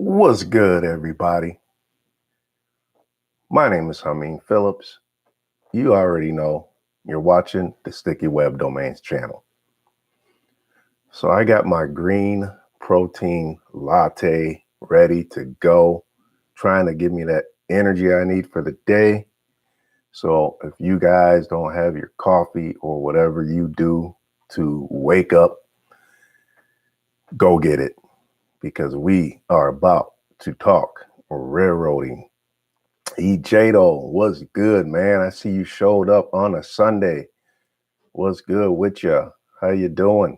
What's good, everybody? My name is Hameen Phillips. You already know you're watching the Sticky Web Domains channel. So I got my green protein latte ready to go, trying to give me that energy I need for the day. So if you guys don't have your coffee or whatever you do to wake up, go get it, because we are about to talk railroading. Jado, what's good, man? I see you showed up on a Sunday. What's good with you? How you doing?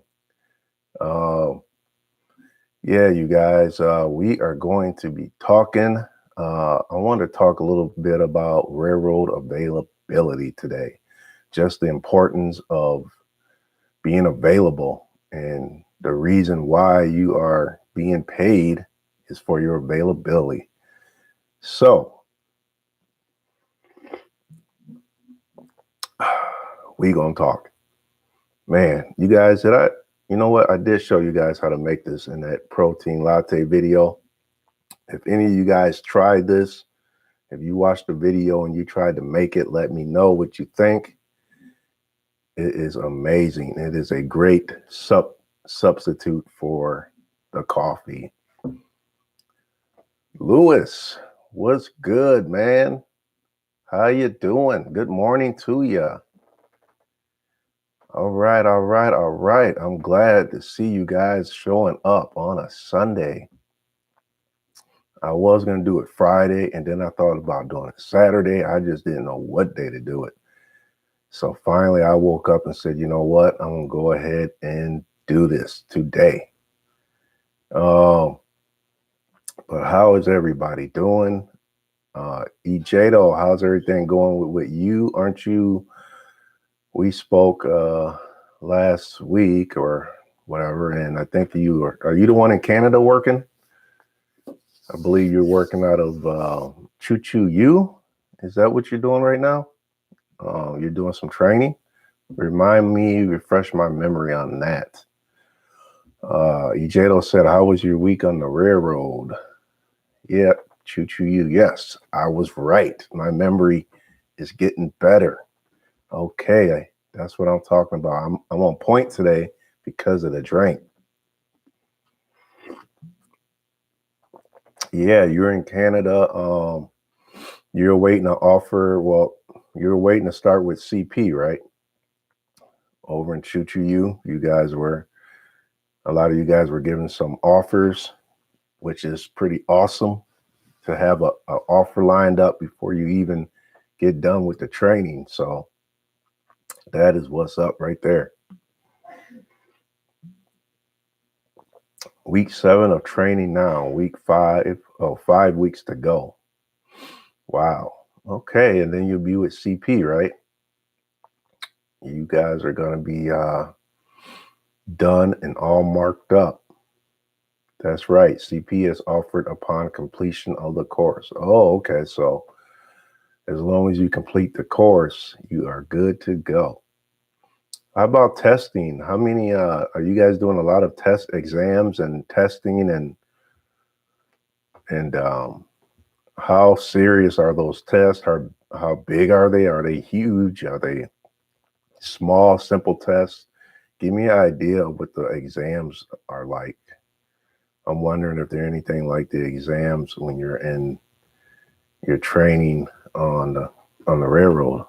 Uh, yeah, you guys, we are going to be talking. I want to talk a little bit about railroad availability today, just the importance of being available, and the reason why you are being paid is for your availability. So, we gonna talk. Man, you guys, you know what? I did show you guys how to make this in that protein latte video. If any of you guys tried this, if you watched the video and you tried to make it, let me know what you think. It is amazing. It is a great substitute for the coffee. Lewis, what's good, man? How you doing? Good morning to you. All right, all right, all right. I'm glad to see you guys showing up on a Sunday. I was going to do it Friday, and then I thought about doing it Saturday. I just didn't know what day to do it. So finally, I woke up and said, you know what? I'm going to go ahead and do this today. But how is everybody doing? Jado, how's everything going with you? Aren't you? We spoke last week or whatever, and I think are you the one in Canada working? I believe you're working out of Choo Choo U. Is that what you're doing right now? You're doing some training. Refresh my memory on that. Ejado said, how was your week on the railroad? Yeah, Choo Choo U. Yes, I was right. My memory is getting better. Okay, that's what I'm talking about. I'm on point today because of the drink. Yeah, you're in Canada. You're waiting to offer. Well, you're waiting to start with CP, right? Over in Choo Choo U, a lot of you guys were given some offers, which is pretty awesome to have a offer lined up before you even get done with the training. So that is what's up right there. Week 7 of training now. Week 5. 5 weeks to go. Wow. Okay, and then you'll be with CP, right? You guys are going to be done and all marked up. That's right. CP is offered upon completion of the course. Oh, okay. So as long as you complete the course, you are good to go. How about testing? How many are you guys doing? A lot of test exams and testing, and how serious are those tests? How big are they? Are they huge? Are they small, simple tests? Give me an idea of what the exams are like. I'm wondering if they're anything like the exams when you're in your training on the railroad.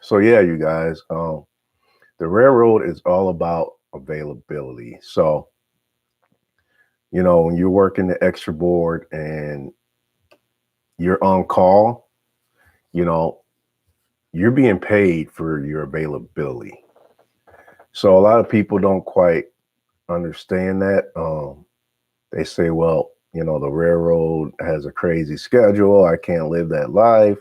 So yeah, you guys, the railroad is all about availability. So, you know, when you're working the extra board and you're on call, you know, you're being paid for your availability. So a lot of people don't quite understand that. They say, well, you know, the railroad has a crazy schedule. I can't live that life.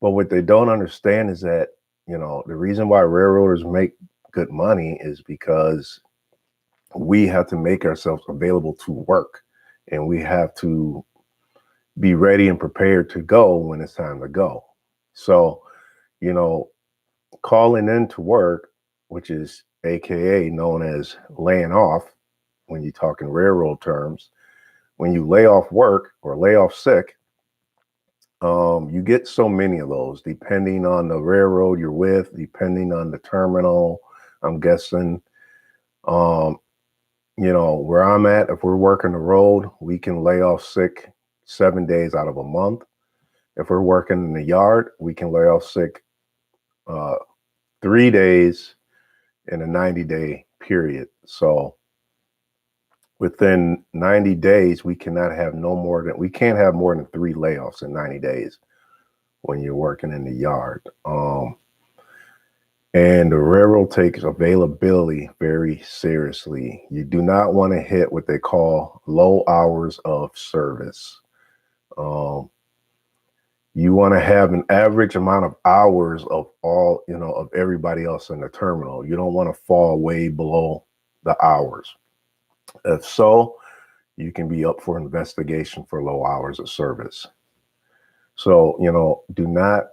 But what they don't understand is that, you know, the reason why railroaders make good money is because we have to make ourselves available to work, and we have to be ready and prepared to go when it's time to go. So, you know, calling in to work, which is aka known as laying off, when you talk in railroad terms, when you lay off work or lay off sick, you get so many of those depending on the railroad you're with, depending on the terminal. I'm guessing, um, where I'm at, if we're working the road, we can lay off sick 7 days out of a month. If we're working in the yard, we can lay off sick uh, 3 days in a 90-day period. So within 90 days, we can't have more than 3 layoffs in 90 days when you're working in the yard. And the railroad takes availability very seriously. You do not want to hit what they call low hours of service. You want to have an average amount of hours of of everybody else in the terminal. You don't want to fall way below the hours. If so, you can be up for investigation for low hours of service. So, do not,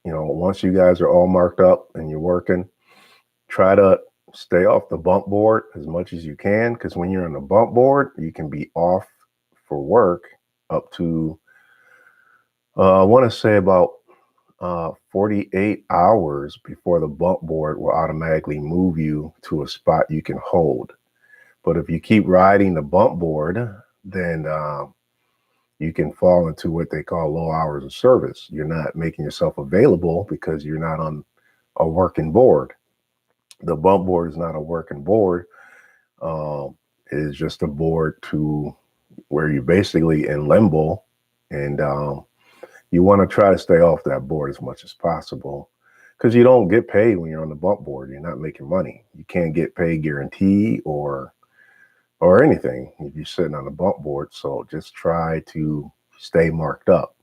once you guys are all marked up and you're working, try to stay off the bump board as much as you can, because when you're on the bump board, you can be off for work up to, I want to say about 48 hours before the bump board will automatically move you to a spot you can hold. But if you keep riding the bump board, then you can fall into what they call low hours of service. You're not making yourself available because you're not on a working board. The bump board is not a working board. It is just a board to where you're basically in limbo, and you want to try to stay off that board as much as possible, because you don't get paid when you're on the bump board. You're not making money. You can't get paid guarantee or anything if you're sitting on the bump board. So just try to stay marked up.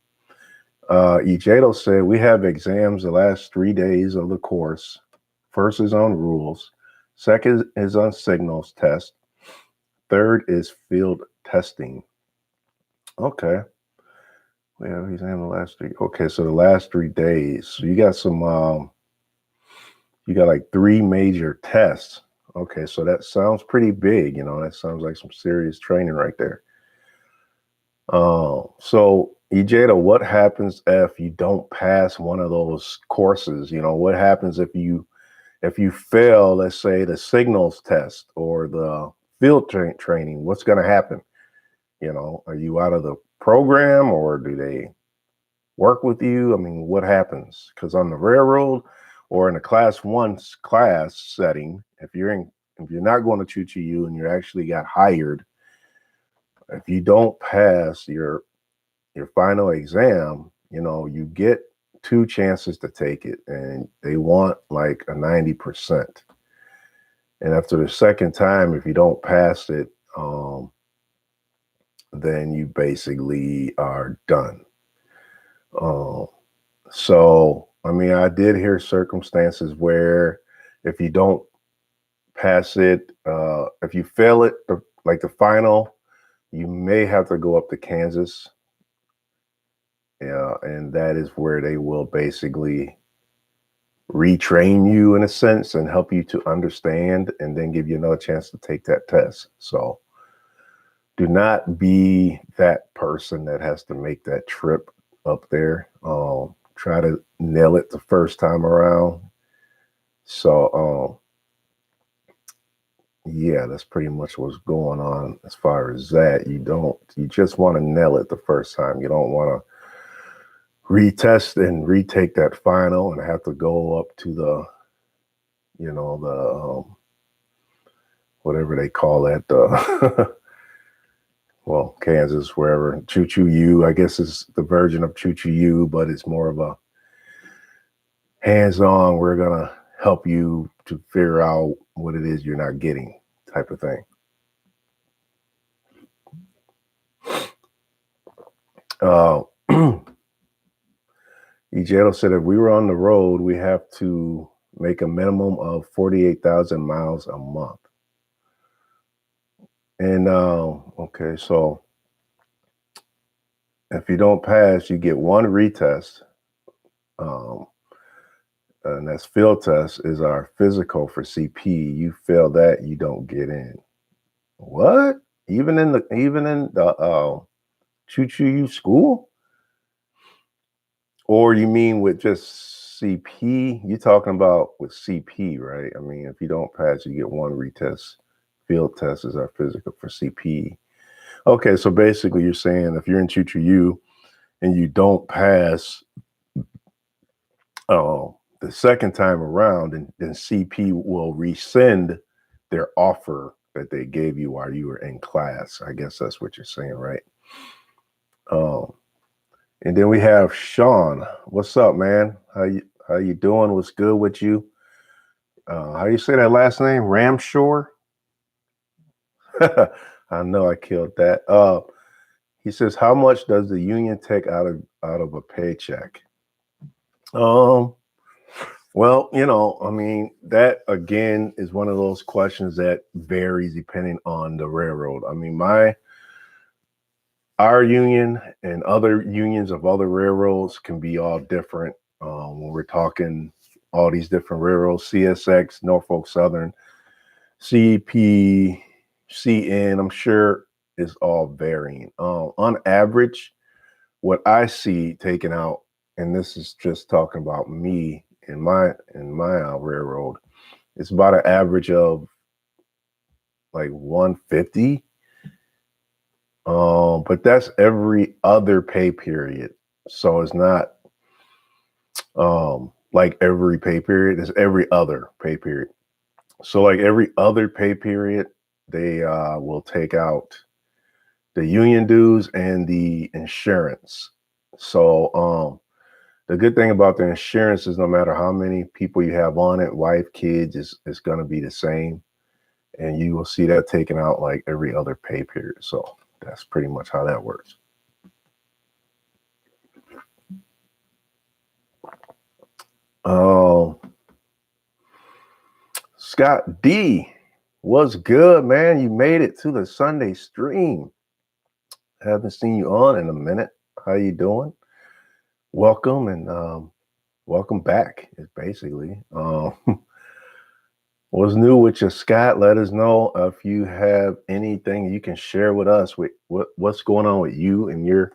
Ejato said, we have exams the last 3 days of the course. First is on rules. Second is on signals test. Third is field testing. Okay. We have exam the last 3. Okay, so the last 3 days. So you got you got like 3 major tests. Okay, so that sounds pretty big. That sounds like some serious training right there. So Ejada, what happens if you don't pass one of those courses? What happens if you fail, let's say, the signals test or the field training? What's going to happen? Are you out of the program, or do they work with you? I mean, what happens? Because on the railroad or in a class 1 class setting, if you're not going to choo-choo and you actually got hired, if you don't pass your final exam, you get 2 chances to take it, and they want like a 90%. And after the second time, if you don't pass it, then you basically are done. So, I mean, I did hear circumstances where if you don't pass it, if you fail it, like the final, you may have to go up to Kansas. Yeah, and that is where they will basically retrain you in a sense and help you to understand, and then give you another chance to take that test. So do not be that person that has to make that trip up there. Try to nail it the first time around. So yeah, that's pretty much what's going on as far as that. You just want to nail it the first time. You don't want to retest and retake that final and have to go up to the whatever they call that, well, Kansas, wherever, choo-choo U, I guess is the version of choo-choo U, but it's more of a hands-on, we're gonna help you to figure out what it is you're not getting type of thing. Ejado said, if we were on the road, we have to make a minimum of 48,000 miles a month. And okay, so if you don't pass, you get 1 retest. and that's field test, is our physical for CP. You fail that, you don't get in. What? Even in the Choo Choo U school? Or you mean with just CP? You're talking about with CP, right? I mean, if you don't pass, you get one retest. Field test is our physical for CP. Okay, so basically you're saying if you're in Choo Choo U and you don't pass the second time around, then CP will rescind their offer that they gave you while you were in class. I guess that's what you're saying, right? And then we have Sean. What's up, man? How you doing? What's good with you? How you say that last name? Ramshore? I know I killed that. He says, how much does the union take out of a paycheck? Well, I mean, that again is one of those questions that varies depending on the railroad. I mean, our union and other unions of other railroads can be all different. When we're talking all these different railroads, CSX, Norfolk Southern, CP, CN, I'm sure is all varying. On average, what I see taken out, and this is just talking about me in my railroad, it's about an average of like 150. But that's every other pay period. So it's not like every pay period, it's every other pay period. So like every other pay period, they will take out the union dues and the insurance. So the good thing about the insurance is no matter how many people you have on it, wife, kids, is going to be the same. And you will see that taken out like every other pay period. So that's pretty much how that works. Scott D, what's good, man? You made it to the Sunday stream. Haven't seen you on in a minute. How you doing? Welcome and welcome back. Is basically what's new with you, Scott. Let us know if you have anything you can share with us. With what's going on with you and your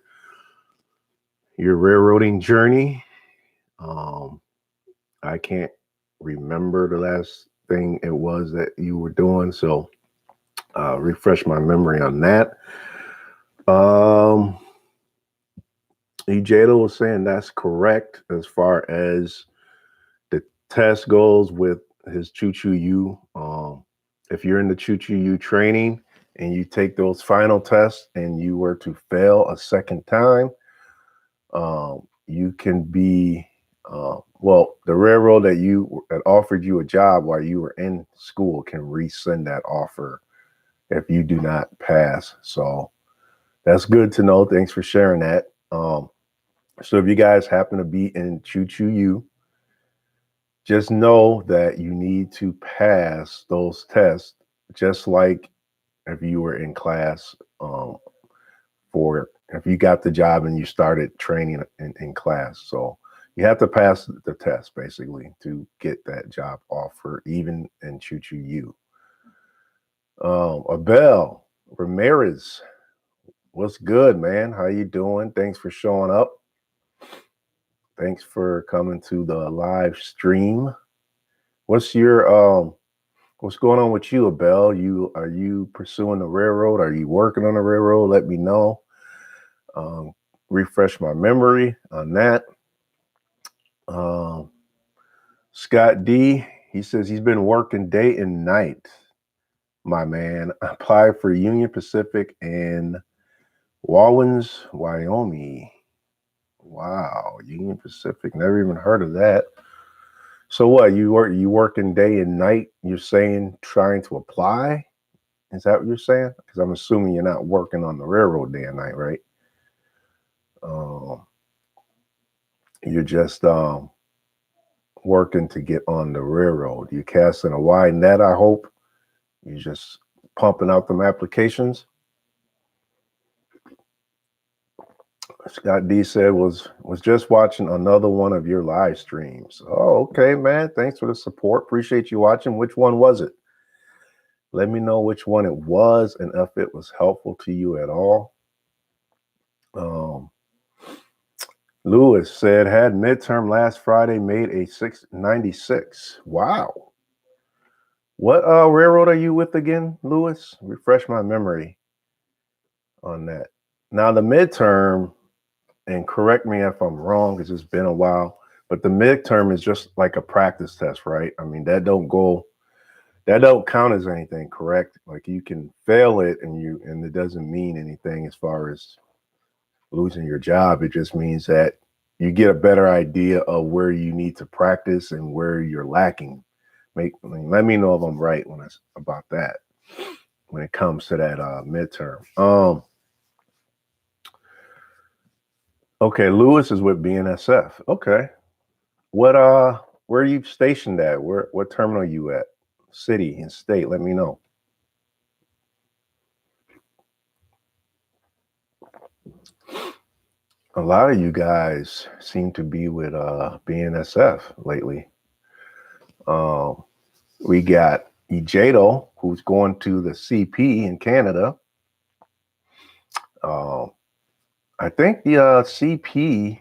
railroading journey. I can't remember the last thing it was that you were doing, so refresh my memory on that. Ejada was saying that's correct as far as the test goes with his Choo Choo U. If you're in the Choo Choo U training and you take those final tests and you were to fail a second time, you can be the railroad that offered you a job while you were in school can rescind that offer if you do not pass. So that's good to know. Thanks for sharing that. So if you guys happen to be in Choo Choo U, just know that you need to pass those tests, just like if you were in class if you got the job and you started training in class. So you have to pass the test basically to get that job offer, even in Choo Choo U. Abel Ramirez, what's good, man? How you doing? Thanks for showing up. Thanks for coming to the live stream. What's your what's going on with you, Abel? Are you pursuing the railroad? Are you working on the railroad? Let me know. Refresh my memory on that. Scott D, he says he's been working day and night. My man, applied for Union Pacific in Wallens, Wyoming. Wow, Union Pacific. Never even heard of that. So what, you working day and night, you're saying trying to apply? Is that what you're saying? Because I'm assuming you're not working on the railroad day and night, right? You're just working to get on the railroad. You're casting a wide net, I hope. You're just pumping out them applications. Scott D said was just watching another one of your live streams. Oh, okay, man. Thanks for the support. Appreciate you watching. Which one was it? Let me know which one it was and if it was helpful to you at all. Lewis said had midterm last Friday, made a 696. Wow. What railroad are you with again, Lewis? Refresh my memory on that. Now the midterm, and correct me if I'm wrong because it's been a while, but the midterm is just like a practice test, right? I mean, that don't count as anything, correct? Like you can fail it and it doesn't mean anything as far as losing your job. It just means that you get a better idea of where you need to practice and where you're lacking. Let me know if I'm right when it's about that when it comes to that midterm. Okay, Lewis is with BNSF. Okay. Where are you stationed at? What terminal are you at? City and state, let me know. A lot of you guys seem to be with BNSF lately. We got Ejato, who's going to the CP in Canada. I think the CP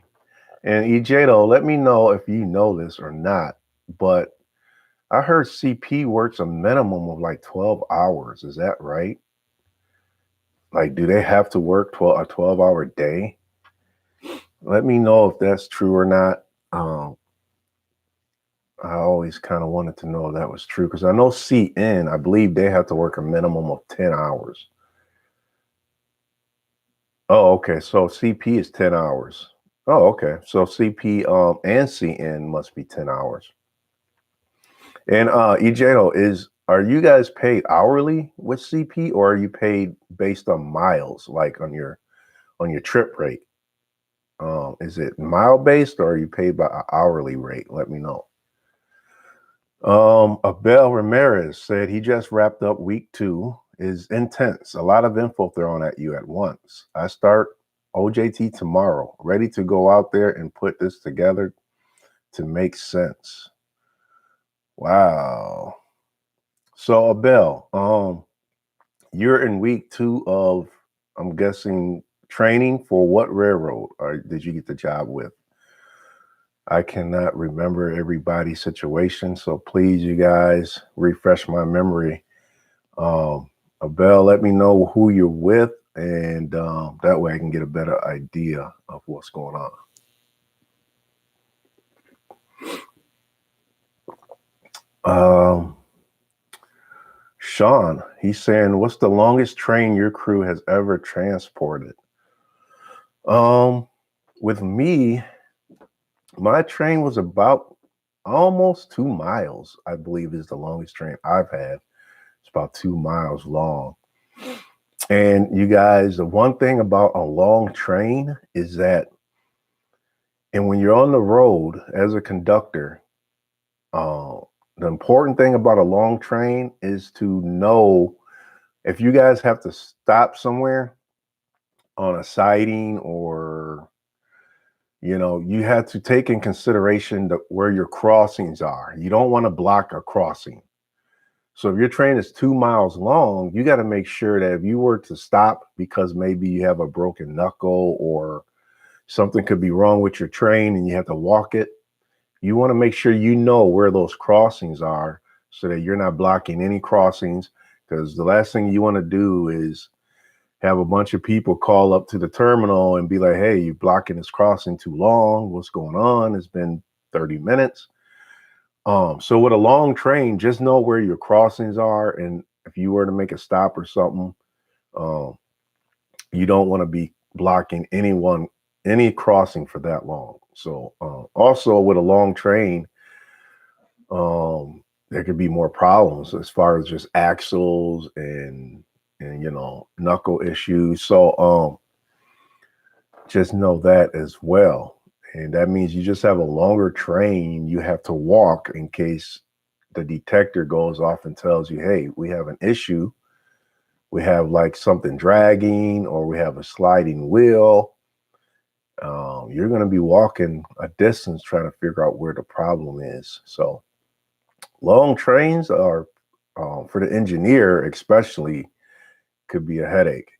and Ejato, let me know if you know this or not, but I heard CP works a minimum of like 12 hours. Is that right? Like, do they have to work a 12-hour day? Let me know if that's true or not. I always kind of wanted to know if that was true because I know CN, I believe they have to work a minimum of 10 hours. Oh, okay. So CP is 10 hours. Oh, okay. So CP and CN must be 10 hours. And EJO, are you guys paid hourly with CP or are you paid based on miles, like on your trip rate? Is it mile based or are you paid by an hourly rate? Let me know. Abel Ramirez said he just wrapped up week 2. Is intense. A lot of info thrown at you at once. I start OJT tomorrow, ready to go out there and put this together to make sense. Wow. So Abel, you're in week 2 of, I'm guessing, training for what railroad or did you get the job with? I cannot remember everybody's situation, so please, you guys, refresh my memory. Abel, let me know who you're with, and that way I can get a better idea of what's going on. Sean, he's saying, what's the longest train your crew has ever transported? With me, my train was about almost 2 miles, I believe is the longest train I've had. It's about 2 miles long. And you guys, the one thing about a long train is that, and when you're on the road as a conductor, the important thing about a long train is to know if you guys have to stop somewhere on a siding or, you have to take in consideration where your crossings are. You don't want to block a crossing. So if your train is 2 miles long, you got to make sure that if you were to stop because maybe you have a broken knuckle or something could be wrong with your train and you have to walk it, you want to make sure you know where those crossings are so that you're not blocking any crossings, because the last thing you want to do is have a bunch of people call up to the terminal and be like, hey, you're blocking this crossing too long. What's going on? It's been 30 minutes. So with a long train, just know where your crossings are. And if you were to make a stop or something, you don't want to be blocking any crossing for that long. So also with a long train, there could be more problems as far as just axles and knuckle issues. So just know that as well. And that means you just have a longer train you have to walk in case the detector goes off and tells you, hey, we have an issue. We have like something dragging or we have a sliding wheel. you're going to be walking a distance trying to figure out where the problem is. So long trains are, for the engineer especially, could be a headache.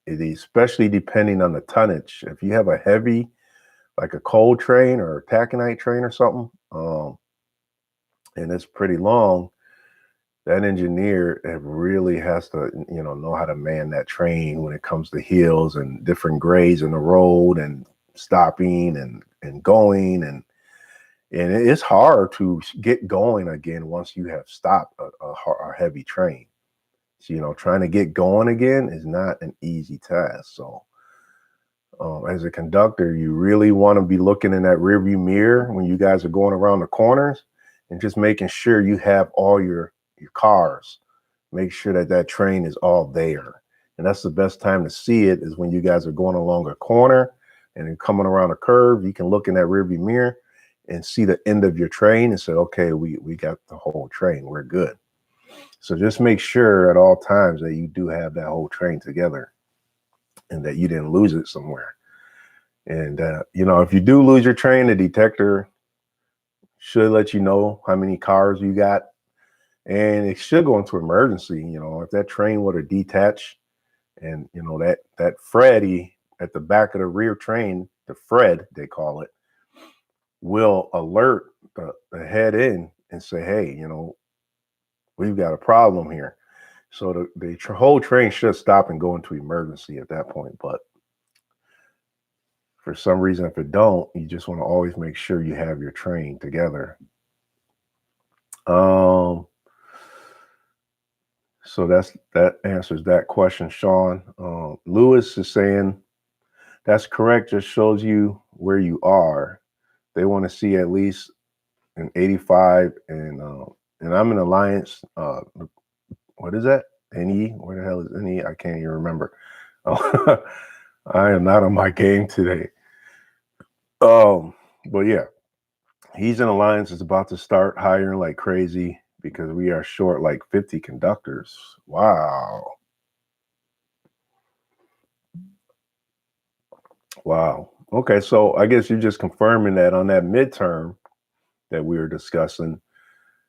Especially depending on the tonnage. If you have a heavy, like a coal train or a taconite train or something, and it's pretty long, that engineer really has to, know how to man that train when it comes to hills and different grades in the road and stopping and going, and it's hard to get going again once you have stopped a heavy train. So, trying to get going again is not an easy task. So as a conductor, you really want to be looking in that rearview mirror when you guys are going around the corners and just making sure you have all your cars. Make sure that train is all there. And that's the best time to see it, is when you guys are going along a corner and then coming around a curve. You can look in that rearview mirror and see the end of your train and say, okay, we got the whole train. We're good. So just make sure at all times that you do have that whole train together and that you didn't lose it somewhere. And, if you do lose your train, the detector should let you know how many cars you got. And it should go into emergency. If that train were to detach and, that Freddy at the back of the rear train, the Fred, they call it, will alert the head in and say, hey, we've got a problem here. So the whole train should stop and go into emergency at that point. But for some reason, if it don't, you just want to always make sure you have your train together. So that answers that question, Sean. Lewis is saying that's correct. Just shows you where you are. They want to see at least an 85, and I'm in Alliance. What is that? NE? Where the hell is NE? I can't even remember. Oh, I am not on my game today. But yeah, he's in Alliance. Is about to start hiring like crazy because we are short like 50 conductors. Wow. Okay, so I guess you're just confirming that on that midterm that we were discussing,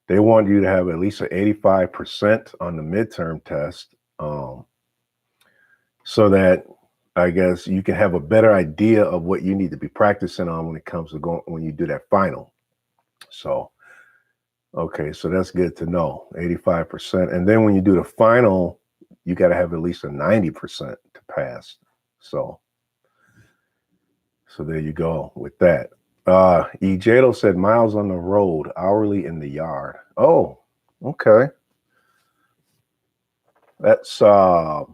they want you to have at least an 85% on the midterm test, so that I guess you can have a better idea of what you need to be practicing on when it comes to when you do that final. So, okay, so that's good to know, 85%. And then when you do the final, you got to have at least a 90% to pass. So there you go with that. Ejado said miles on the road, hourly in the yard. Oh, okay. That's do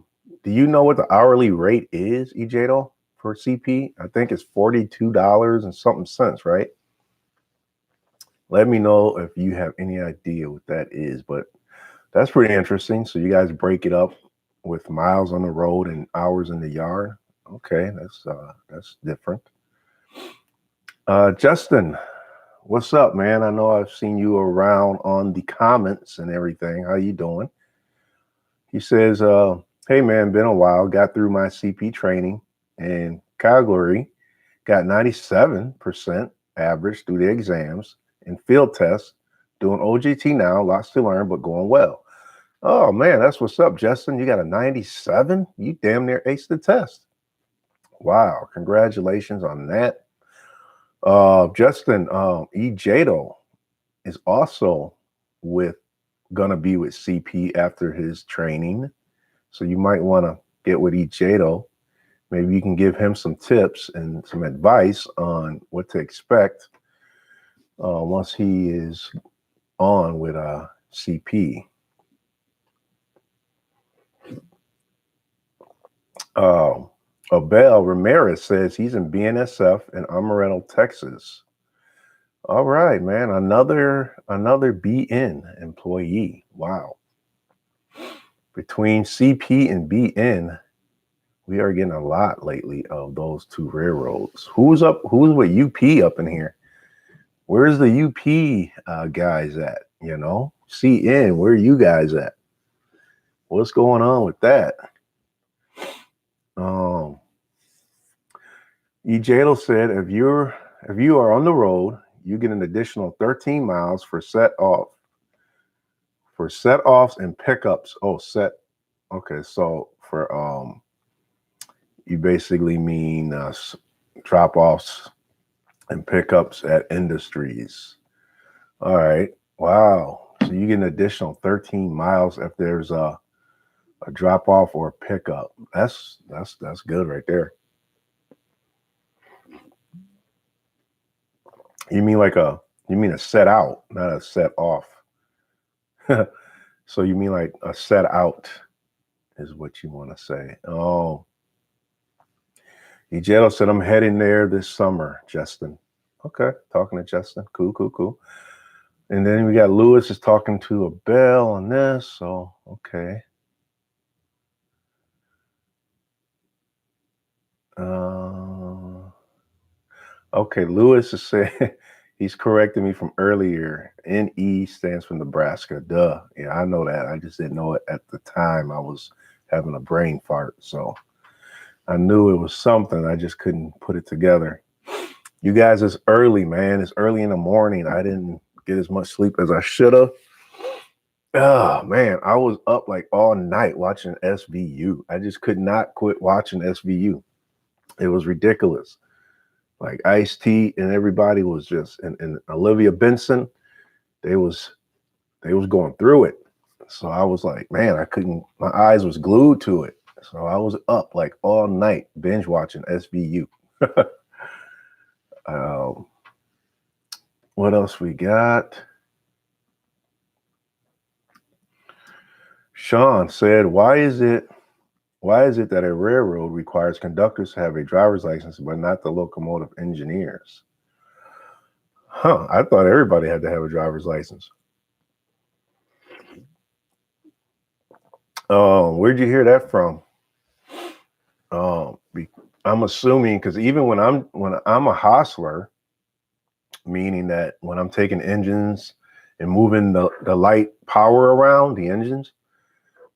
you know what the hourly rate is, Ejado, for CP? I think it's $42 and something cents, right? Let me know if you have any idea what that is, but that's pretty interesting. So you guys break it up with miles on the road and hours in the yard. Okay, that's different. Justin, what's up, man? I know I've seen you around on the comments and everything. How you doing? He says, hey, man, been a while. Got through my CP training in Calgary. Got 97% average through the exams and field tests. Doing OJT now. Lots to learn, but going well. Oh, man, that's what's up, Justin. You got a 97? You damn near aced the test. Wow. Congratulations on that. Justin, Ejado is also gonna be with CP after his training. So you might want to get with Ejado. Maybe you can give him some tips and some advice on what to expect once he is on with CP. Abel Ramirez says he's in BNSF in Amaretto, Texas. All right, man. Another BN employee. Wow. Between CP and BN, we are getting a lot lately of those two railroads. Who's with UP up in here? Where's the UP guys at? CN, where are you guys at? What's going on with that? EJLO said, if you are on the road, you get an additional 13 miles for set offs and pickups. Oh, set. Okay, so for you basically mean drop offs and pickups at industries. All right. Wow. So you get an additional 13 miles if there's a drop off or a pickup. That's good right there. You mean a set out, not a set off. So you mean like a set out is what you want to say. Oh. Ejetto said, I'm heading there this summer, Justin. Okay, talking to Justin. Cool. And then we got Lewis is talking to a Bell on this. So, okay. Okay, Lewis is saying he's correcting me from earlier. NE stands for Nebraska. Duh. Yeah, I know that. I just didn't know it at the time. I was having a brain fart. So I knew it was something. I just couldn't put it together. You guys, it's early, man. It's early in the morning. I didn't get as much sleep as I should have. Oh, man. I was up like all night watching SVU. I just could not quit watching SVU. It was ridiculous. Like Ice-T and everybody was just, and Olivia Benson, they was going through it. So I was like, man, my eyes was glued to it. So I was up like all night binge watching SVU. What else we got? Sean said, why is it that a railroad requires conductors to have a driver's license, but not the locomotive engineers? I thought everybody had to have a driver's license. Where'd you hear that from? I'm assuming because even when I'm a hostler, meaning that when I'm taking engines and moving the light power around the engines,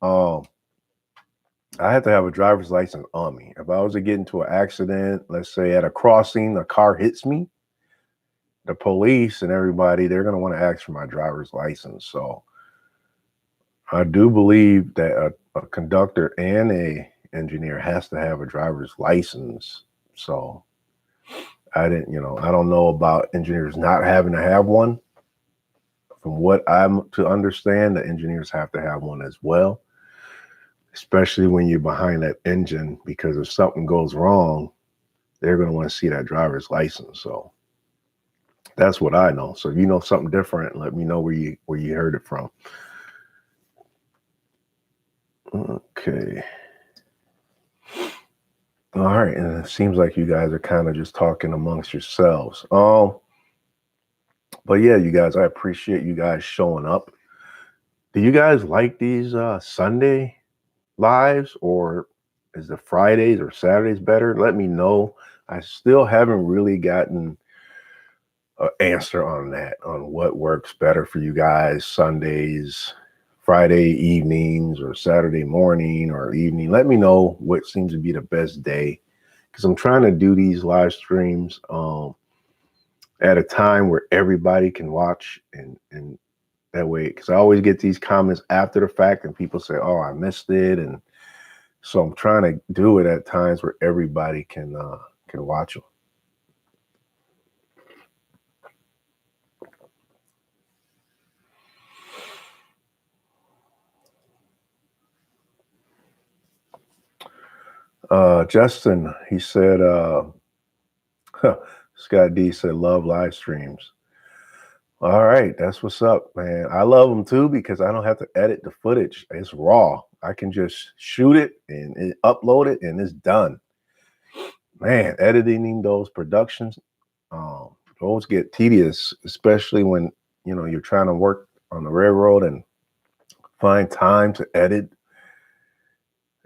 I had to have a driver's license on me. If I was to get into an accident, let's say at a crossing, a car hits me, the police and everybody, they're going to want to ask for my driver's license. So I do believe that a conductor and a engineer has to have a driver's license. So I don't know about engineers not having to have one. From what I'm to understand, the engineers have to have one as well, especially when you're behind that engine, because if something goes wrong, they're going to want to see that driver's license. So that's what I know. So if you know something different, let me know where you heard it from. Okay. All right. And it seems like you guys are kind of just talking amongst yourselves. But yeah, you guys, I appreciate you guys showing up. Do you guys like these Sunday lives, or is the Fridays or Saturdays better? Let me know. I still haven't really gotten an answer on that, on what works better for you guys, Sundays, Friday evenings, or Saturday morning or evening. Let me know what seems to be the best day, because I'm trying to do these live streams at a time where everybody can watch, and that way, because I always get these comments after the fact and people say, oh, I missed it. And so I'm trying to do it at times where everybody can watch them. Justin, he said, Scott D said, love live streams. All right, that's what's up, man. I love them too because I don't have to edit the footage. It's raw. I can just shoot it and upload it and it's done. Man, editing those productions, those get tedious, especially when you're trying to work on the railroad and find time to edit.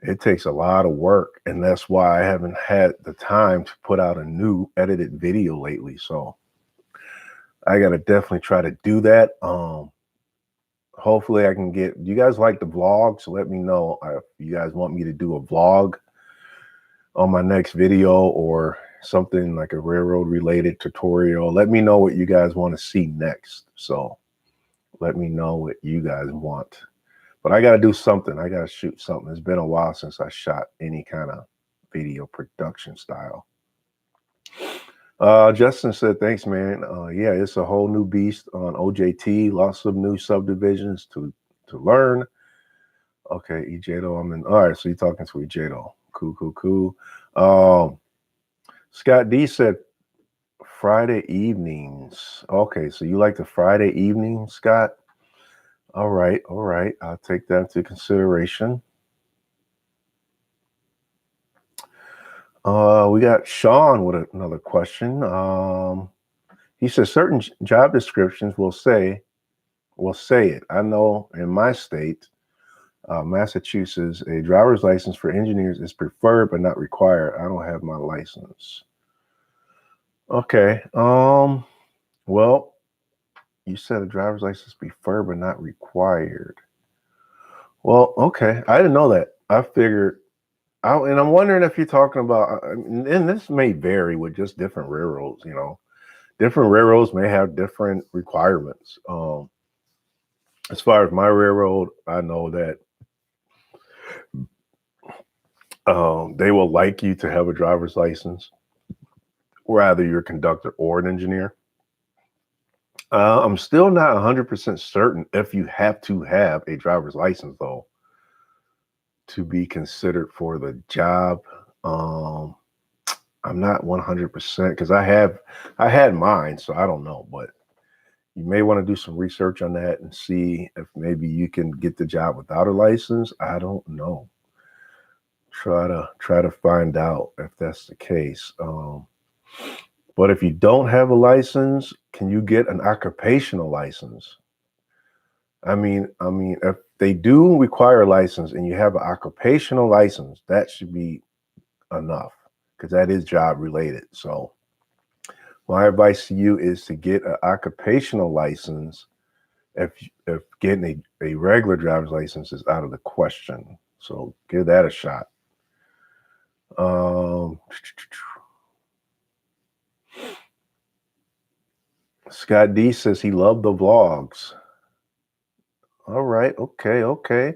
It takes a lot of work, and that's why I haven't had the time to put out a new edited video lately. So I got to definitely try to do that. Hopefully I can get, you guys like the vlog, so let me know if you guys want me to do a vlog on my next video, or something like a railroad related tutorial. Let me know what you guys want to see next. So let me know what you guys want. But I got to do something. I got to shoot something. It's been a while since I shot any kind of video production style. Justin said, thanks, man. Yeah, it's a whole new beast on OJT. Lots of new subdivisions to learn. Okay, Ejato, I'm in. All right, so you're talking to Ejato. Cool. Scott D said Friday evenings. Okay, so you like the Friday evening, Scott? All right. I'll take that into consideration. We got Sean with another question. He says certain job descriptions will say it. I know in my state, Massachusetts, a driver's license for engineers is preferred but not required. I don't have my license. Okay. Well, you said a driver's license preferred but not required. Well, okay. I didn't know that. I figured and I'm wondering if you're talking about, and this may vary with just different railroads, different railroads may have different requirements. As far as my railroad, I know that they will like you to have a driver's license, whether you're a conductor or an engineer. I'm still not 100% certain if you have to have a driver's license, though, to be considered for the job. I'm not 100% because I had mine, so I don't know, but you may want to do some research on that and see if maybe you can get the job without a license. I don't know. Try to find out if that's the case. But if you don't have a license, can you get an occupational license? I mean, if they do require a license and you have an occupational license, that should be enough because that is job related. So my advice to you is to get an occupational license if getting a regular driver's license is out of the question. So give that a shot. Scott D says he loved the vlogs. All right, okay.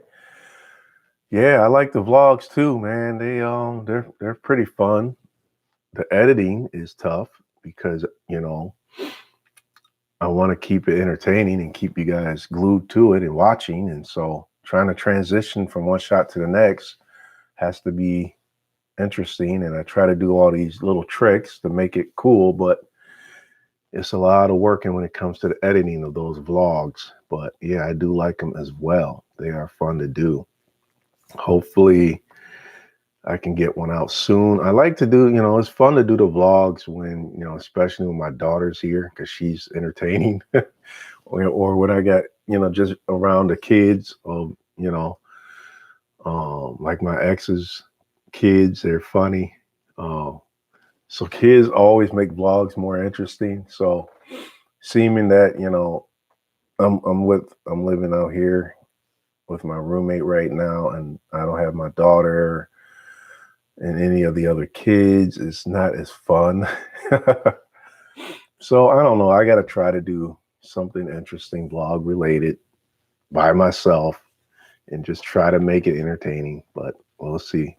Yeah, I like the vlogs too, man. They're pretty fun. The editing is tough because, I want to keep it entertaining and keep you guys glued to it and watching. And so trying to transition from one shot to the next has to be interesting. And I try to do all these little tricks to make it cool, but it's a lot of working when it comes to the editing of those vlogs. But yeah, I do like them as well. They are fun to do. Hopefully I can get one out soon. I like to do, it's fun to do the vlogs when, especially when my daughter's here because she's entertaining or when I got, just around the kids of, like my ex's kids, they're funny. So kids always make vlogs more interesting. So seeming that, I'm living out here with my roommate right now and I don't have my daughter and any of the other kids, it's not as fun. So I don't know. I got to try to do something interesting, vlog related by myself and just try to make it entertaining, but we'll see.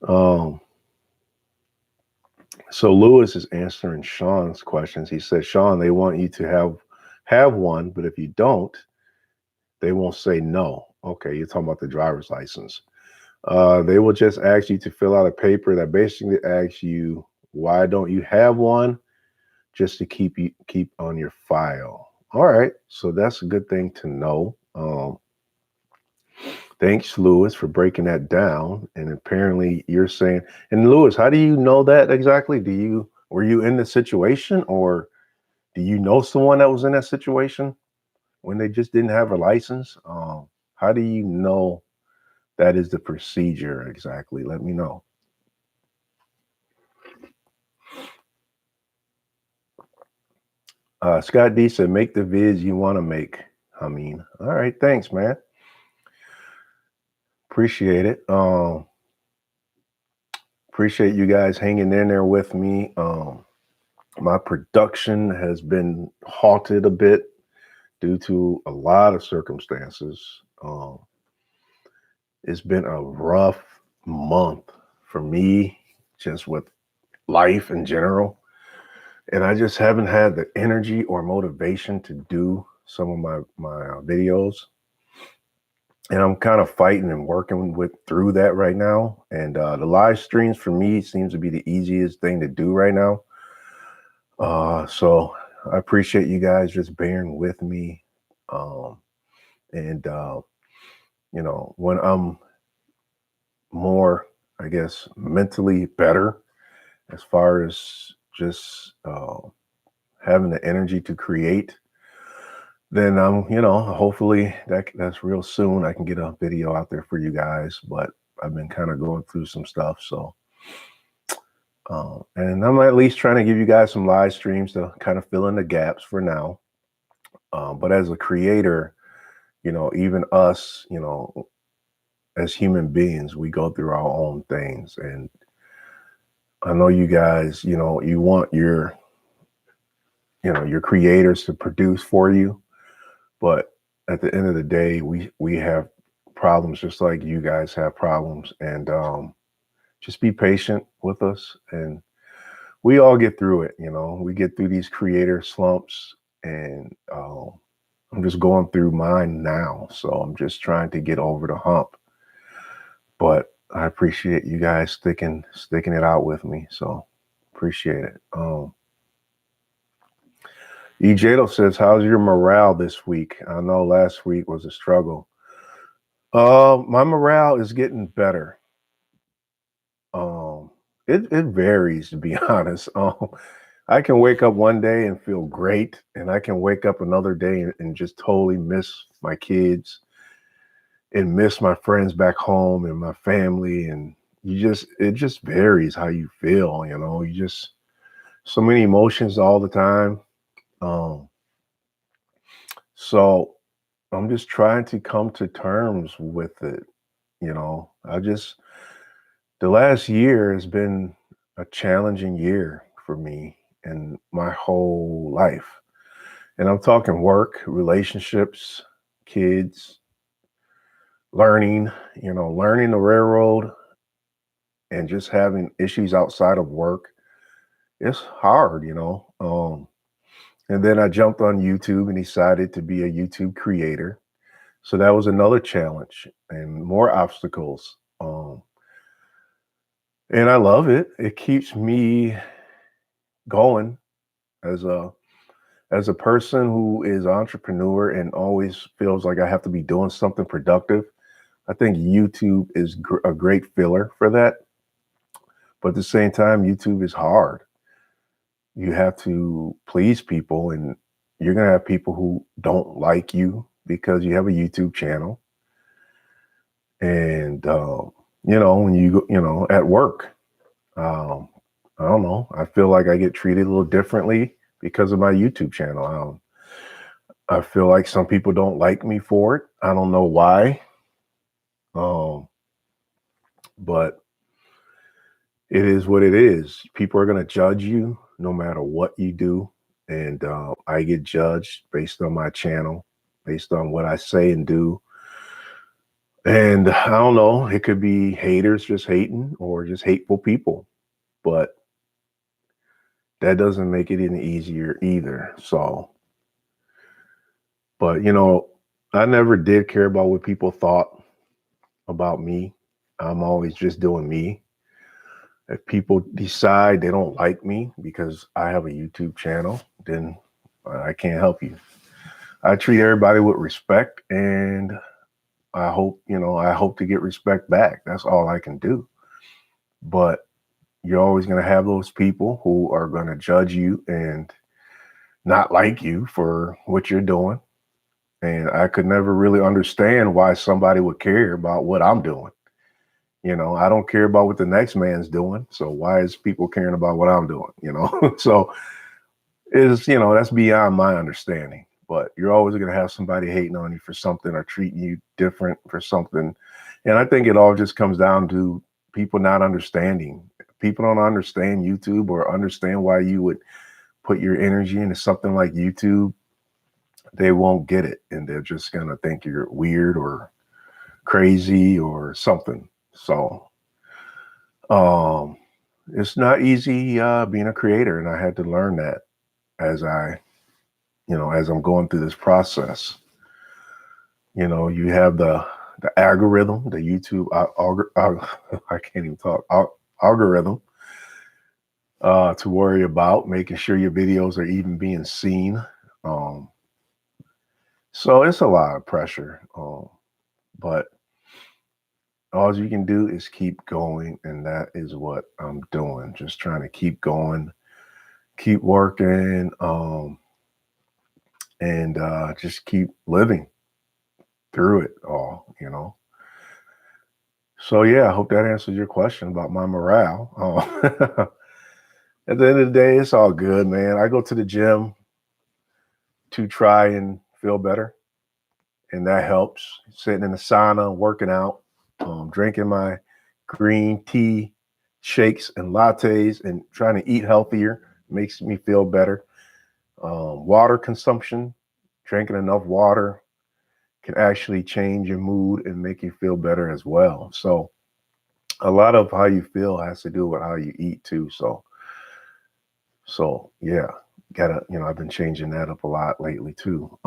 So Lewis is answering Sean's questions. He says, Sean, they want you to have one, but if you don't, they won't say no. Okay, you're talking about the driver's license. They will just ask you to fill out a paper that basically asks you, why don't you have one? Just to keep on your file. All right, so that's a good thing to know. Thanks, Lewis, for breaking that down. And apparently you're saying, and Lewis, how do you know that exactly? Were you in the situation or do you know someone that was in that situation when they just didn't have a license? How do you know that is the procedure exactly? Let me know. Scott D said, make the vids you want to make. All right, thanks, man. Appreciate it. appreciate you guys hanging in there with me. My production has been halted a bit due to a lot of circumstances. It's been a rough month for me, just with life in general. And I just haven't had the energy or motivation to do some of my videos. And I'm kind of fighting and working through that right now. And the live streams for me seems to be the easiest thing to do right now. So I appreciate you guys just bearing with me. And when I'm more, I guess, mentally better as far as just having the energy to create, then hopefully that's real soon. I can get a video out there for you guys, but I've been kind of going through some stuff. So, and I'm at least trying to give you guys some live streams to kind of fill in the gaps for now. But as a creator, even us, as human beings, we go through our own things. And I know you guys, you want your creators to produce for you. But at the end of the day, we have problems just like you guys have problems. And just be patient with us. And we all get through it. We get through these creator slumps. And I'm just going through mine now. So I'm just trying to get over the hump. But I appreciate you guys sticking it out with me. So appreciate it. EJdo says, how's your morale this week? I know last week was a struggle. My morale is getting better. It varies, to be honest. I can wake up one day and feel great, and I can wake up another day and just totally miss my kids and miss my friends back home and my family. And it just varies how you feel. You just so many emotions all the time. So I'm just trying to come to terms with it. The last year has been a challenging year for me and my whole life. And I'm talking work, relationships, kids, learning the railroad, and just having issues outside of work. It's hard, and then I jumped on YouTube and decided to be a YouTube creator. So that was another challenge and more obstacles. And I love it. It keeps me going as a person who is an entrepreneur and always feels like I have to be doing something productive. I think YouTube is a great filler for that. But at the same time, YouTube is hard. You have to please people, and you're going to have people who don't like you because you have a YouTube channel. And, when you go, at work, I don't know. I feel like I get treated a little differently because of my YouTube channel. I feel like some people don't like me for it. I don't know why. But it is what it is. People are going to judge you no matter what you do. And I get judged based on my channel, based on what I say and do. And I don't know, it could be haters just hating or just hateful people. But that doesn't make it any easier either. So, but I never did care about what people thought about me. I'm always just doing me. If people decide they don't like me because I have a YouTube channel, then I can't help you. I treat everybody with respect, and I hope to get respect back. That's all I can do. But you're always going to have those people who are going to judge you and not like you for what you're doing. And I could never really understand why somebody would care about what I'm doing. I don't care about what the next man's doing. So why is people caring about what I'm doing? So that's beyond my understanding. But you're always going to have somebody hating on you for something or treating you different for something. And I think it all just comes down to people not understanding people don't understand YouTube or understand why you would put your energy into something like YouTube, they won't get it. And they're just going to think you're weird or crazy or something. So it's not easy being a creator. And I had to learn that as as I'm going through this process. You have the algorithm, the YouTube, I can't even talk, algorithm to worry about, making sure your videos are even being seen. So it's a lot of pressure, but all you can do is keep going, and that is what I'm doing. Just trying to keep going, keep working, and just keep living through it all. So yeah, I hope that answers your question about my morale. At the end of the day, it's all good, man. I go to the gym to try and feel better, and that helps. Sitting in the sauna, working out, drinking my green tea shakes and lattes, and trying to eat healthier makes me feel better. Water consumption, drinking enough water can actually change your mood and make you feel better as well. So a lot of how you feel has to do with how you eat too. So yeah, I've been changing that up a lot lately too.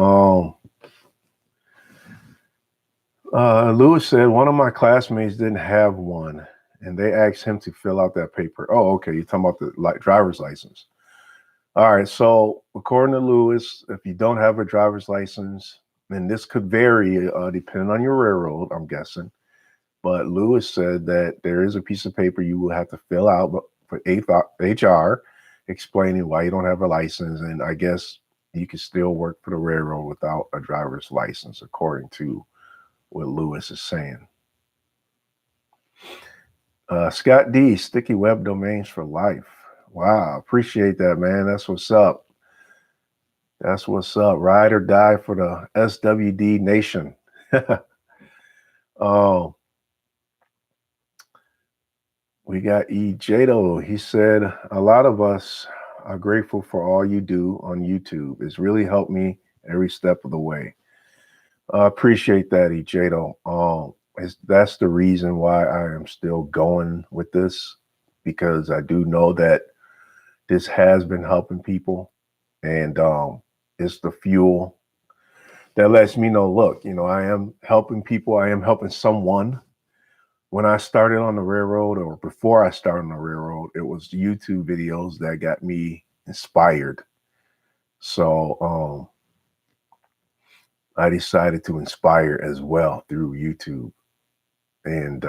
Lewis said one of my classmates didn't have one, and they asked him to fill out that paper. Oh, okay. You're talking about the driver's license. All right. So according to Lewis, if you don't have a driver's license, and this could vary depending on your railroad, I'm guessing. But Lewis said that there is a piece of paper you will have to fill out for HR, explaining why you don't have a license. And I guess you can still work for the railroad without a driver's license, according to what Lewis is saying. Scott D, sticky web domains for life. Wow, appreciate that, man. That's what's up. That's what's up. Ride or die for the SWD Nation. Oh, we got E. Jado. He said, a lot of us are grateful for all you do on YouTube. It's really helped me every step of the way. I appreciate that, E. Jado. That's the reason why I am still going with this, because I do know that this has been helping people, and it's the fuel that lets me know, look, I am helping people. I am helping someone. When I started on the railroad, or before I started on the railroad, it was YouTube videos that got me inspired. So I decided to inspire as well through YouTube. And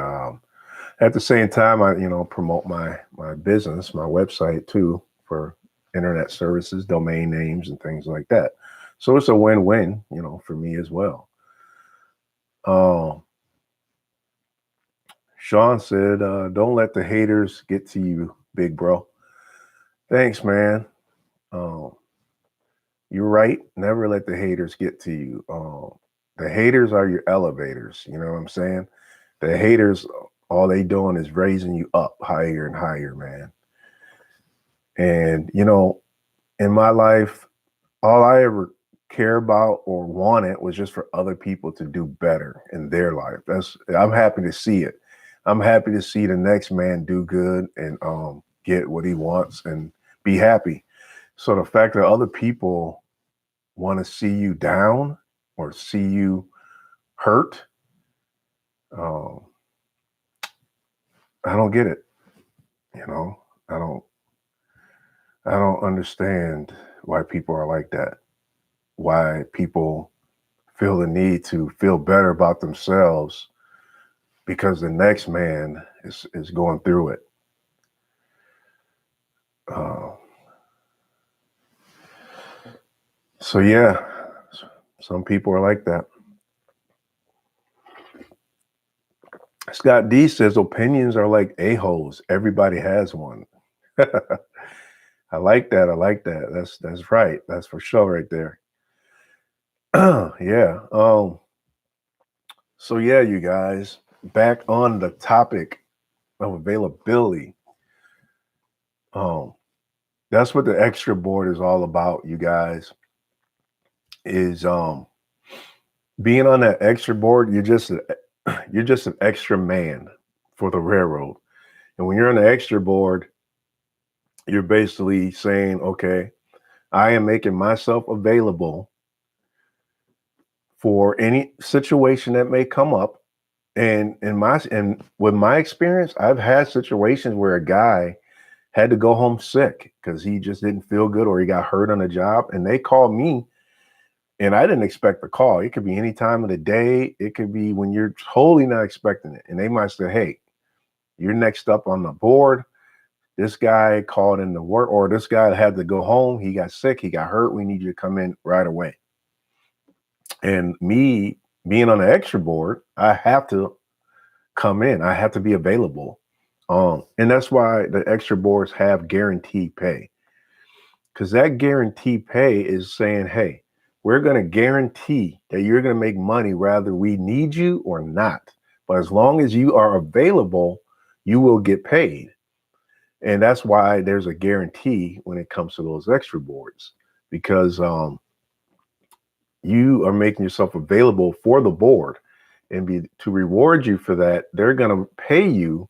at the same time, I promote my business, my website too, for internet services, domain names, and things like that. So it's a win-win, for me as well. Sean said, don't let the haters get to you, big bro. Thanks, man. You're right. Never let the haters get to you. The haters are your elevators. You know what I'm saying? The haters, all they doing is raising you up higher and higher, man. And, in my life, all I ever care about or wanted was just for other people to do better in their life. I'm happy to see it. I'm happy to see the next man do good and get what he wants and be happy. So the fact that other people want to see you down or see you hurt, I don't get it. I don't understand why people are like that. Why people feel the need to feel better about themselves because the next man is going through it. So yeah, some people are like that. Scott D says opinions are like a-holes. Everybody has one. I like that. I like that. That's right. That's for sure right there. Yeah. So yeah, you guys, back on the topic of availability. That's what the extra board is all about, you guys, is being on that extra board. You're just an extra man for the railroad. And when you're on the extra board, you're basically saying, okay, I am making myself available for any situation that may come up. And with my experience, I've had situations where a guy had to go home sick because he just didn't feel good or he got hurt on the job. And they called me and I didn't expect the call. It could be any time of the day. It could be when you're totally not expecting it. And they might say, hey, you're next up on the board. This guy called in to work, or this guy had to go home. He got sick. He got hurt. We need you to come in right away. And me being on the extra board, I have to come in. I have to be available. And that's why the extra boards have guaranteed pay. Because that guaranteed pay is saying, hey, we're going to guarantee that you're going to make money whether we need you or not. But as long as you are available, you will get paid. And that's why there's a guarantee when it comes to those extra boards, because you are making yourself available for the board, and to reward you for that, they're going to pay you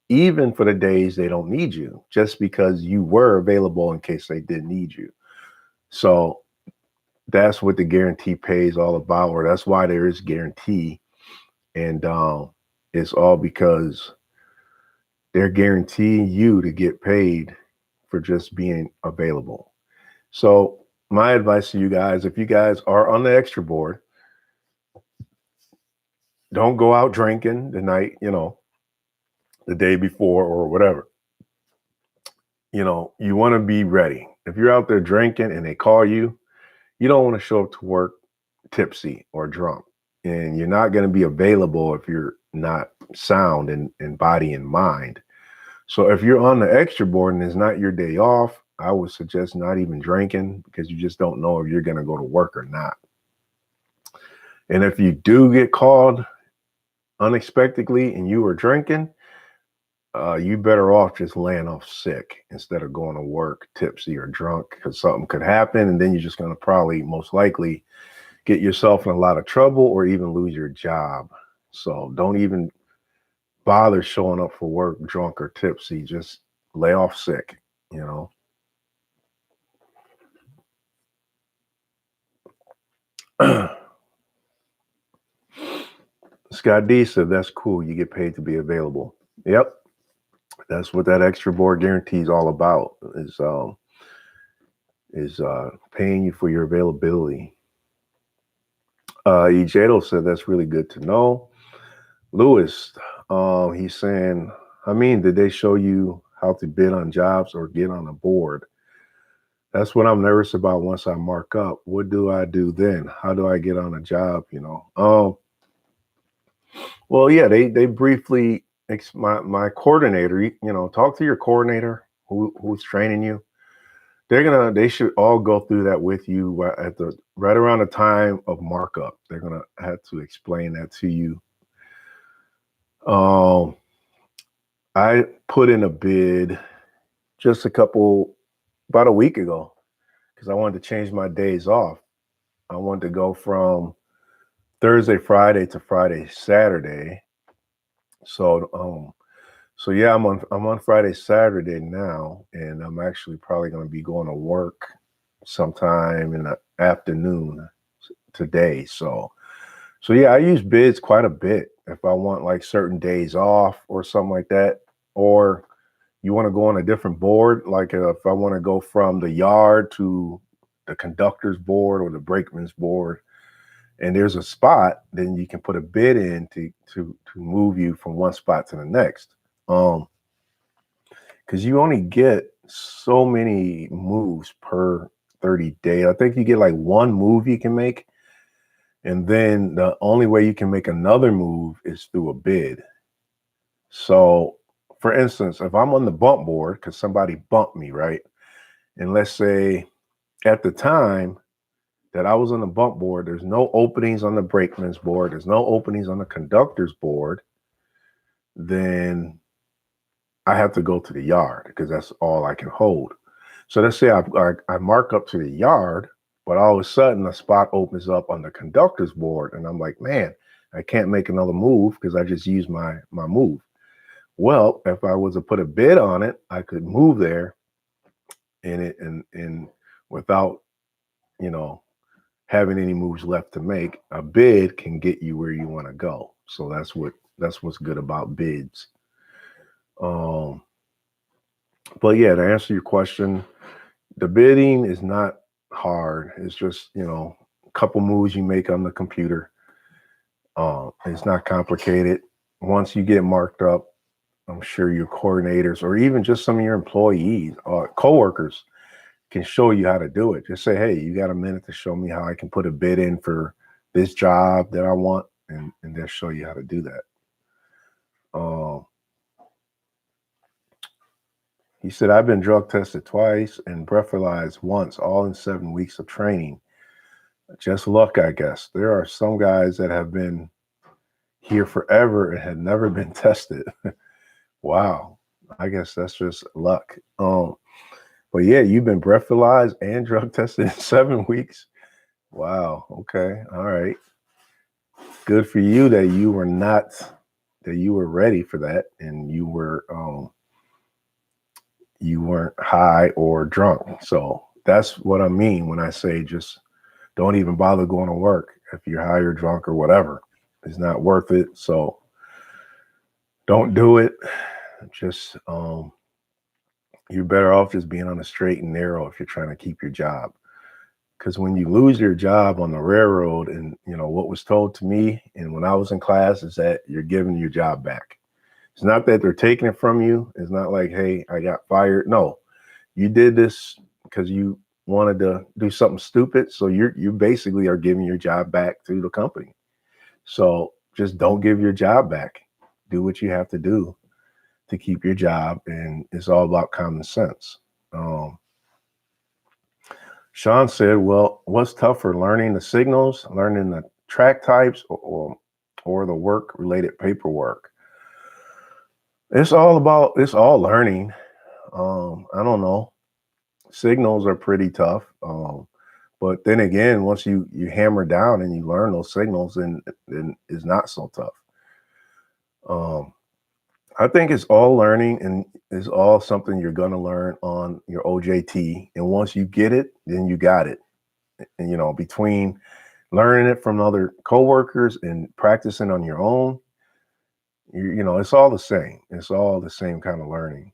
even for the days they don't need you, just because you were available in case they did need you. So that's what the guarantee pay is all about, or that's why there is guarantee. And it's all because they're guaranteeing you to get paid for just being available. So my advice to you guys, if you guys are on the extra board, don't go out drinking the night, the day before or whatever. You want to be ready. If you're out there drinking and they call you, you don't want to show up to work tipsy or drunk. And you're not going to be available if you're not sound in body and mind. So if you're on the extra board and it's not your day off, I would suggest not even drinking, because you just don't know if you're going to go to work or not. And if you do get called unexpectedly and you were drinking, you better off just laying off sick instead of going to work tipsy or drunk, because something could happen and then you're just going to probably most likely get yourself in a lot of trouble or even lose your job. So don't even bother showing up for work drunk or tipsy. Just lay off sick, Scott D said, that's cool. You get paid to be available. Yep. That's what that extra board guarantee is all about, is paying you for your availability. Ejato said, that's really good to know. Lewis, he's saying, did they show you how to bid on jobs or get on a board? That's what I'm nervous about. Once I mark up, what do I do then? How do I get on a job? Well, yeah, they briefly, my coordinator, talk to your coordinator who's training you. They should all go through that with you right around the time of markup. They're gonna have to explain that to you. I put in a bid just about a week ago, because I wanted to change my days off. I wanted to go from Thursday, Friday to Friday, Saturday. So yeah, I'm on Friday, Saturday now, and I'm actually probably going to be going to work sometime in the afternoon today. So yeah, I use bids quite a bit if I want like certain days off or something like that, or you want to go on a different board, like if I want to go from the yard to the conductor's board or the brakeman's board, and there's a spot, then you can put a bid in to move you from one spot to the next. Because you only get so many moves per 30 days. I think you get like one move you can make, and then the only way you can make another move is through a bid. So, for instance, if I'm on the bump board because somebody bumped me, right? And let's say at the time that I was on the bump board, there's no openings on the brakeman's board, there's no openings on the conductor's board, then I have to go to the yard because that's all I can hold. So let's say I mark up to the yard, but all of a sudden a spot opens up on the conductor's board, and I'm like, man, I can't make another move because I just used my move. Well, if I was to put a bid on it, I could move there and without, you know, having any moves left to make. A bid can get you where you want to go. So that's what's good about bids. Um, but yeah, to answer your question, the bidding is not hard. It's just, a couple moves you make on the computer. It's not complicated. Once you get marked up, I'm sure your coordinators or even just some of your employees or coworkers can show you how to do it. Just say, hey, you got a minute to show me how I can put a bid in for this job that I want, and they'll show you how to do that. He said, I've been drug tested twice and breathalyzed once, all in 7 weeks of training. Just luck, I guess. There are some guys that have been here forever and had never been tested. Wow. I guess that's just luck. But yeah, you've been breathalyzed and drug tested in 7 weeks. Wow. Okay. All right. Good for you that you were ready for that, and you weren't high or drunk. So that's what I mean when I say just don't even bother going to work if you're high or drunk or whatever. It's not worth it. So don't do it. Just you're better off just being on the straight and narrow if you're trying to keep your job. Because when you lose your job on the railroad, and what was told to me and when I was in class is that you're giving your job back. It's not that they're taking it from you. It's not like, hey, I got fired. No, you did this because you wanted to do something stupid. So you basically are giving your job back to the company. So just don't give your job back. Do what you have to do to keep your job, and it's all about common sense. Sean said, well, what's tougher, learning the signals, learning the track types, or the work-related paperwork? It's all learning. I don't know. Signals are pretty tough. But then again, once you hammer down and you learn those signals, then it's not so tough. I think it's all learning, and it's all something you're going to learn on your OJT. And once you get it, then you got it. And between learning it from other coworkers and practicing on your own, it's all the same. It's all the same kind of learning.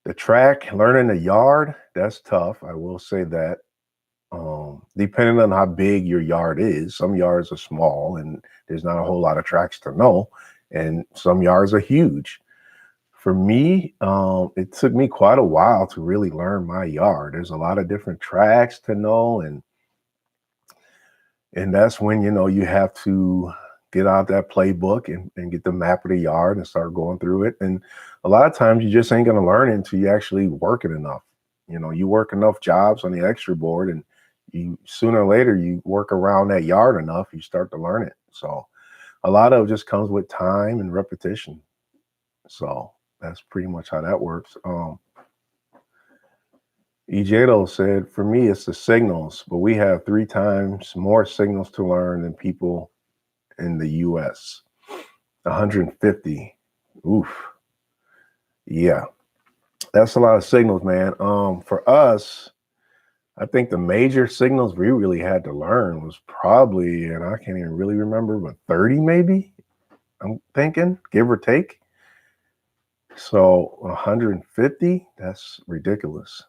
The track, learning the yard, that's tough. I will say that. Depending on how big your yard is, some yards are small and there's not a whole lot of tracks to know, and some yards are huge. For me, it took me quite a while to really learn my yard. There's a lot of different tracks to know, and that's when you have to get out that playbook and get the map of the yard and start going through it. And a lot of times you just ain't going to learn it until you actually work it enough. You work enough jobs on the extra board, and you sooner or later you work around that yard enough, you start to learn it. So a lot of it just comes with time and repetition. So that's pretty much how that works. Ejedo said, for me, it's the signals, but we have 3 times more signals to learn than people in the US. 150. Oof. Yeah. That's a lot of signals, man. For us, I think the major signals we really had to learn was probably, and I can't even really remember, but 30 maybe, I'm thinking, give or take. So 150, that's ridiculous.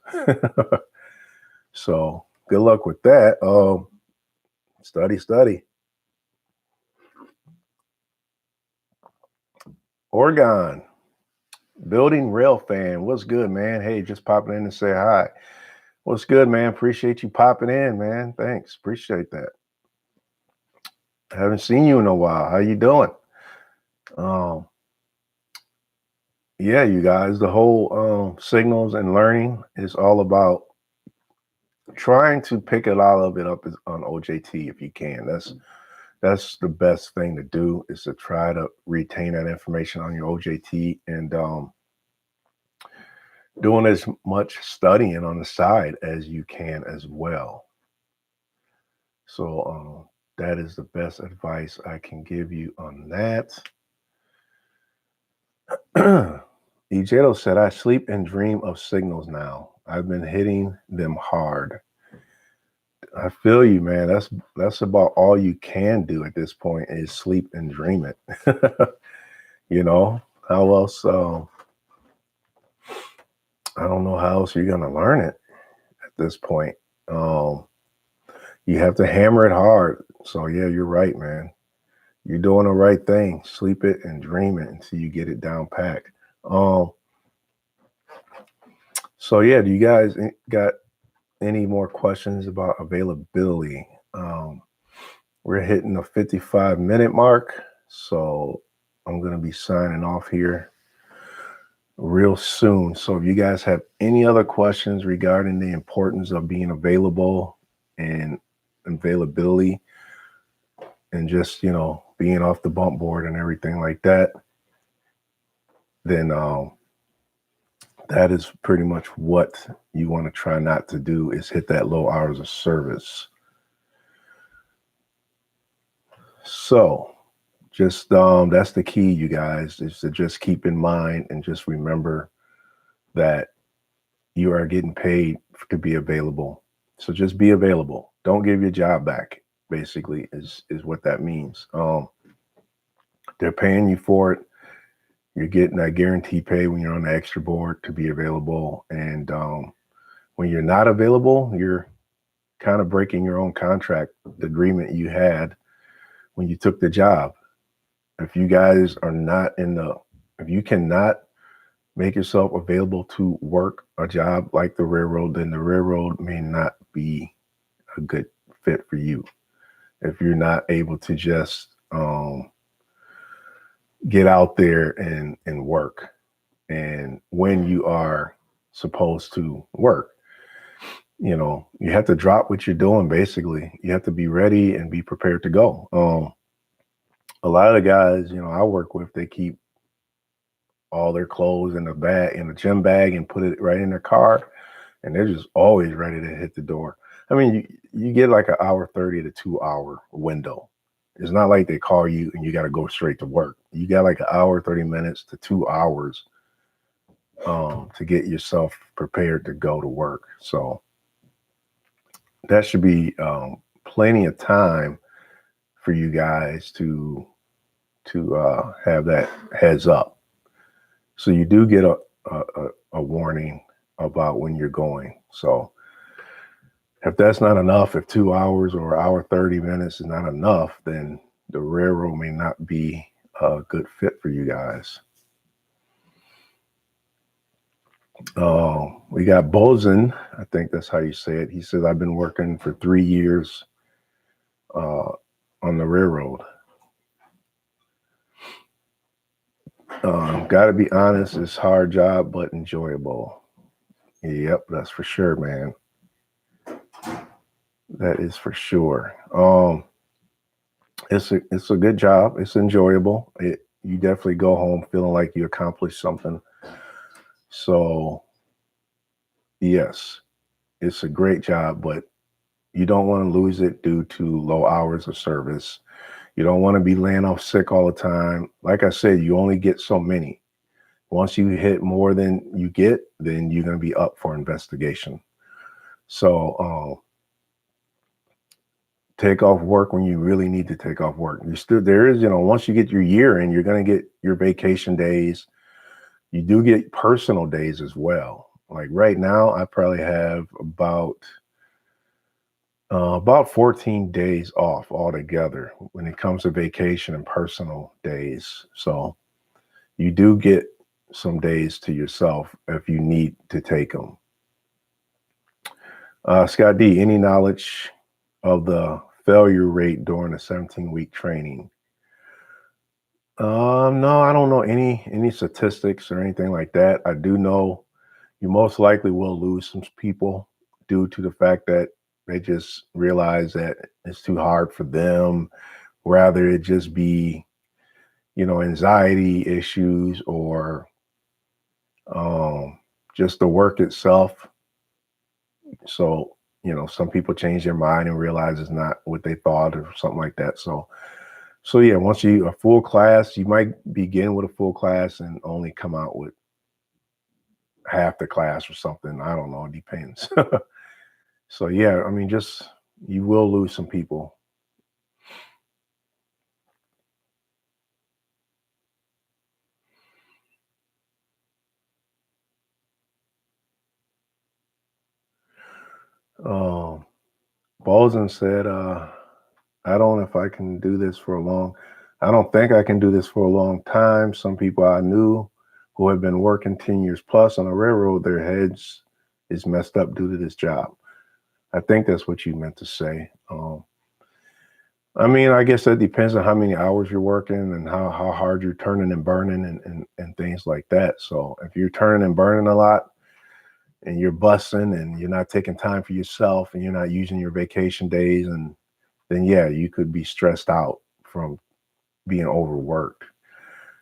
So good luck with that. Study. Oregon, building rail fan. What's good, man? Hey, just popping in to say hi. What's good, man? Appreciate you popping in, man. Thanks. Appreciate that. I haven't seen you in a while. How you doing? Yeah, you guys, the whole signals and learning is all about trying to pick a lot of it up on OJT if you can. That's the best thing to do, is to try to retain that information on your OJT, and doing as much studying on the side as you can as well. So that is the best advice I can give you on that. Ejeto said, I sleep and dream of signals now. I've been hitting them hard. I feel you, man. That's about all you can do at this point, is sleep and dream it. You know, how else? I don't know how else you're gonna learn it at this point. You have to hammer it hard. So yeah, you're right, man. You're doing the right thing. Sleep it and dream it until you get it down packed. So yeah, do you guys got any more questions about availability? We're hitting the 55-minute mark, so I'm going to be signing off here real soon. So if you guys have any other questions regarding the importance of being available and availability, and just, you know, being off the bump board and everything like that, then that is pretty much what you want to try not to do, is hit that low hours of service. So just that's the key, you guys, is to just keep in mind and just remember that you are getting paid to be available. So just be available. Don't give your job back, basically, is what that means. They're paying you for it. You're getting that guarantee pay when you're on the extra board to be available. And when you're not available, you're kind of breaking your own contract, the agreement you had when you took the job. If you guys are not if you cannot make yourself available to work a job like the railroad, then the railroad may not be a good fit for you. If you're not able to just get out there and work, and when you are supposed to work, you know, you have to drop what you're doing. Basically, you have to be ready and be prepared to go. A lot of the guys, you know, I work with, they keep all their clothes in the gym bag, and put it right in their car, and they're just always ready to hit the door. I mean, you get like an hour 30 to 2 hour window. It's not like they call you and you got to go straight to work. You got like an hour, 30 minutes to 2 hours to get yourself prepared to go to work. So that should be plenty of time for you guys to have that heads up. So you do get a warning about when you're going. So if that's not enough, if 2 hours or hour 30 minutes is not enough, then the railroad may not be a good fit for you guys. We got Bozen, I think that's how you say it. He says, I've been working for 3 years on the railroad. Got to be honest, it's a hard job, but enjoyable. Yep, that's for sure, man. That is for sure. It's a good job. It's enjoyable. You definitely go home feeling like you accomplished something. So yes, it's a great job, but you don't want to lose it due to low hours of service. You don't want to be laying off sick all the time. Like I said, you only get so many. Once you hit more than you get, then you're going to be up for investigation. So take off work when you really need to take off work. There is, once you get your year in, you're going to get your vacation days. You do get personal days as well. Like right now, I probably have about 14 days off altogether when it comes to vacation and personal days. So you do get some days to yourself if you need to take them. Scott D, any knowledge of the failure rate during a 17-week training? No, I don't know any statistics or anything like that. I do know you most likely will lose some people due to the fact that they just realize that it's too hard for them. rather it just be, anxiety issues or just the work itself. So, some people change their mind and realize it's not what they thought or something like that. So yeah, once you a full class, you might begin with a full class and only come out with half the class or something. I don't know. It depends. So yeah, I mean, just you will lose some people. Um, Bolzen said, I don't know if I can do this for a long. I don't think I can do this for a long time. Some people I knew who have been working 10 years plus on a railroad, their heads is messed up due to this job. I think that's what you meant to say. I mean, I guess that depends on how many hours you're working and how hard you're turning and burning and things like that. So if you're turning and burning a lot and you're bussing and you're not taking time for yourself and you're not using your vacation days, and then yeah, you could be stressed out from being overworked.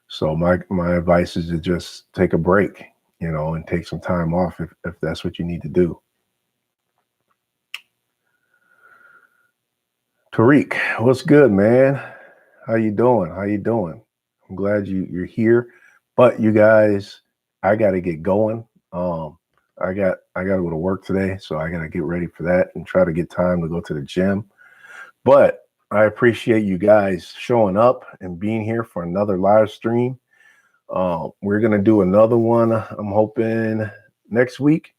So my advice is to just take a break, and take some time off if that's what you need to do. Tariq, what's good, man? How you doing? How you doing? I'm glad you're here. But you guys, I gotta get going. I gotta go to work today, so I gotta get ready for that and try to get time to go to the gym. But I appreciate you guys showing up and being here for another live stream. We're gonna do another one. I'm hoping next week.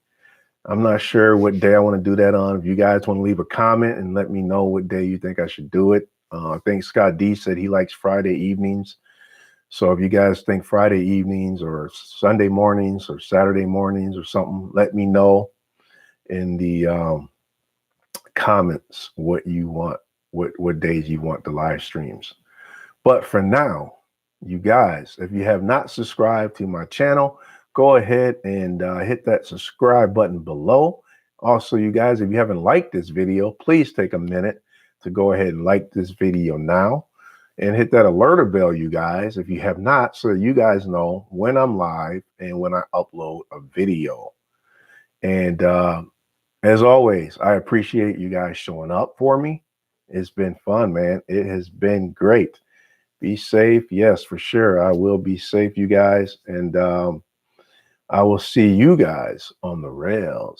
I'm not sure what day I want to do that on. If you guys want to leave a comment and let me know what day you think I should do it. I think Scott D said he likes Friday evenings. So if you guys think Friday evenings or Sunday mornings or Saturday mornings or something, let me know in the comments what you want, what days you want the live streams. But for now, you guys, if you have not subscribed to my channel, go ahead and hit that subscribe button below. Also, you guys, if you haven't liked this video, please take a minute to go ahead and like this video now and hit that alert bell, you guys, if you have not, so that you guys know when I'm live and when I upload a video. And as always, I appreciate you guys showing up for me. It's been fun, man. It has been great. Be safe. Yes, for sure. I will be safe, you guys. And I will see you guys on the rails.